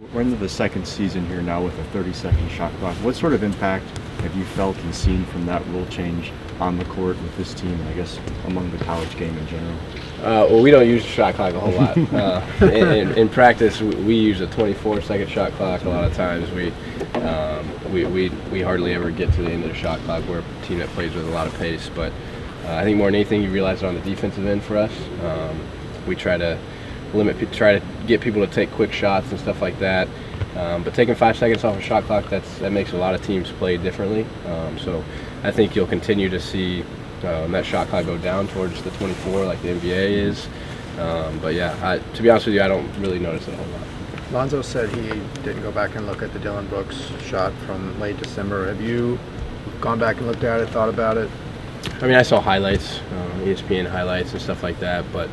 We're into the second season here now with a 30-second shot clock. What sort of impact have you felt and seen from that rule change on the court with this team, and I guess among the college game in general? Well, we don't use the shot clock a whole lot. In practice, we use a 24-second shot clock. A lot of times, we hardly ever get to the end of the shot clock. We're a team that plays with a lot of pace. But I think more than anything, you realize it on the defensive end for us. We try to get people to take quick shots and stuff like that. But taking 5 seconds off a shot clock, that makes a lot of teams play differently. So I think you'll continue to see that shot clock go down towards the 24 like the NBA is. But yeah, to be honest with you, I don't really notice it a whole lot. Lonzo said he didn't go back and look at the Dylan Brooks shot from late December. Have you gone back and looked at it, thought about it? I mean, I saw highlights, ESPN highlights and stuff like that, but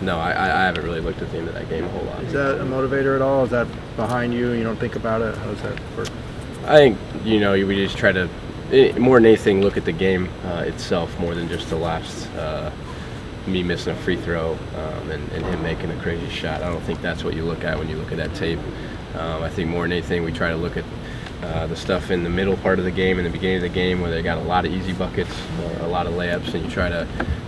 no, I haven't really looked at the end of that game a whole lot. Is that a motivator at all? Is that behind you? You don't think about it? How does that work? I think, we just try to, more than anything, look at the game itself more than just the last, me missing a free throw and him making a crazy shot. I don't think that's what you look at when you look at that tape. I think more than anything, we try to look at the stuff in the middle part of the game, in the beginning of the game, where they got a lot of easy buckets, a lot of layups, and you try to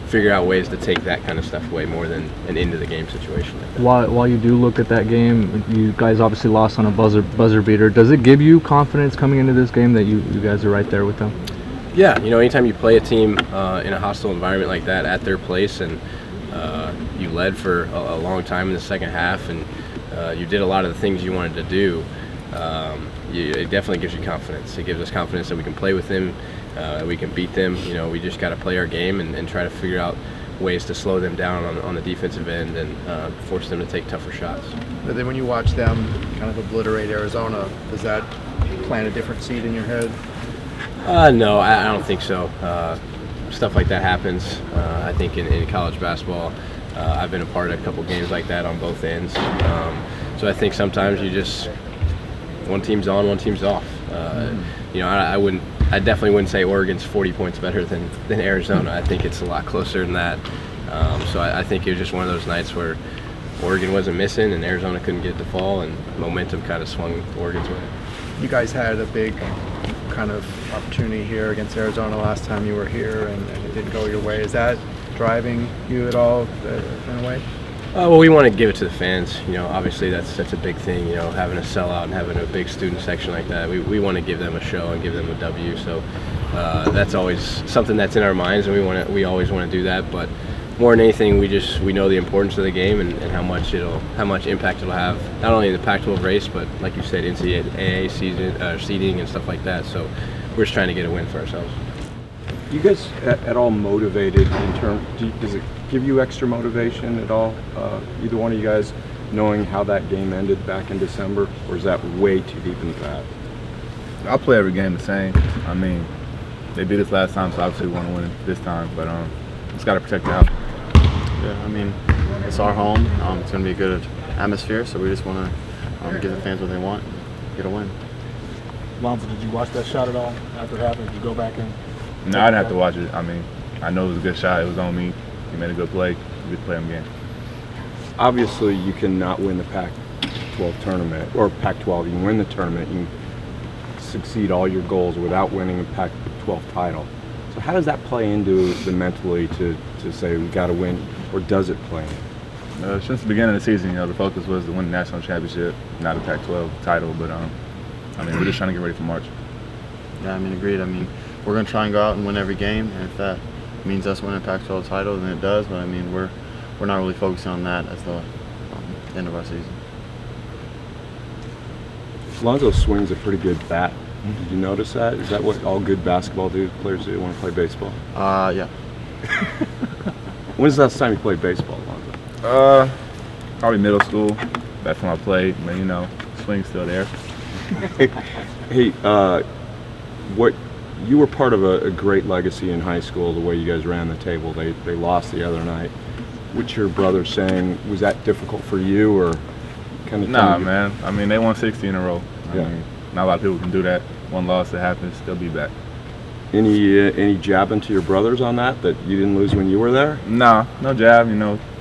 figure out ways to take that kind of stuff away more than an end-of-the-game situation like that. While you do look at that game, you guys obviously lost on a buzzer beater. Does it give you confidence coming into this game that you guys are right there with them? Yeah, anytime you play a team in a hostile environment like that at their place, and you led for a long time in the second half, and you did a lot of the things you wanted to do, it definitely gives you confidence. It gives us confidence that we can play with them, we can beat them. We just got to play our game and try to figure out ways to slow them down on the defensive end and force them to take tougher shots. But then when you watch them kind of obliterate Arizona, does that plant a different seed in your head? No, I don't think so. Stuff like that happens. I think in college basketball, I've been a part of a couple games like that on both ends. So I think sometimes one team's on, one team's off. I definitely wouldn't say Oregon's 40 points better than Arizona. I think it's a lot closer than that. So I think it was just one of those nights where Oregon wasn't missing and Arizona couldn't get the fall, and momentum kind of swung Oregon's way. You guys had a big kind of opportunity here against Arizona last time you were here, and it didn't go your way. Is that driving you at all in a way? Well, we want to give it to the fans. Obviously that's a big thing. Having a sellout and having a big student section like that, we want to give them a show and give them a W. So that's always something that's in our minds, and we always want to do that. But more than anything, we know the importance of the game and how much impact it'll have, not only in the Pac-12 race, but like you said, NCAA seeding and stuff like that. So we're just trying to get a win for ourselves. You guys at all motivated in terms? Does it give you extra motivation at all? Either one of you guys, knowing how that game ended back in December, or is that way too deep in the past? I'll play every game the same. I mean, they beat us last time, so obviously we want to win it this time. But just got to protect the house. Yeah, I mean, it's our home. It's going to be a good atmosphere, so we just want to give the fans what they want, get a win. Lonzo, did you watch that shot at all after it happened? Did you go back and? No, I didn't have to watch it. I mean, I know it was a good shot. It was on me. He made a good play. Good play him game. Obviously, you cannot win the Pac-12 tournament, or Pac-12. You can win the tournament, you can succeed all your goals without winning a Pac-12 title. So how does that play into the mentally to say we got to win, or does it play in? Since the beginning of the season, the focus was to win the national championship, not a Pac-12 title. But we're just trying to get ready for March. Yeah, agreed. We're going to try and go out and win every game, and if that means us winning a Pac-12 title, then it does. But we're not really focusing on that as the end of our season. Lonzo swings a pretty good bat. Did you notice that? Is that what all good basketball players do? Want to play baseball? Yeah. When's the last time you played baseball, Lonzo? Probably middle school. That's when I played. But swing's still there. Hey, what? You were part of a great legacy in high school, the way you guys ran the table. They lost the other night. What's your brother saying? Was that difficult for you, or kind of? Nah, man. They won 60 in a row. Yeah. Not a lot of people can do that. One loss that happens, they'll be back. Any jabbing to your brothers on that you didn't lose when you were there? Nah, no jab.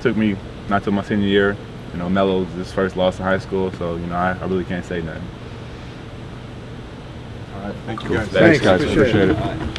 Took me not till my senior year. You know, Melo's his first loss in high school, so you know, I really can't say nothing. All right, thank you Cool. guys. Thanks, guys. Appreciate Appreciate it. it.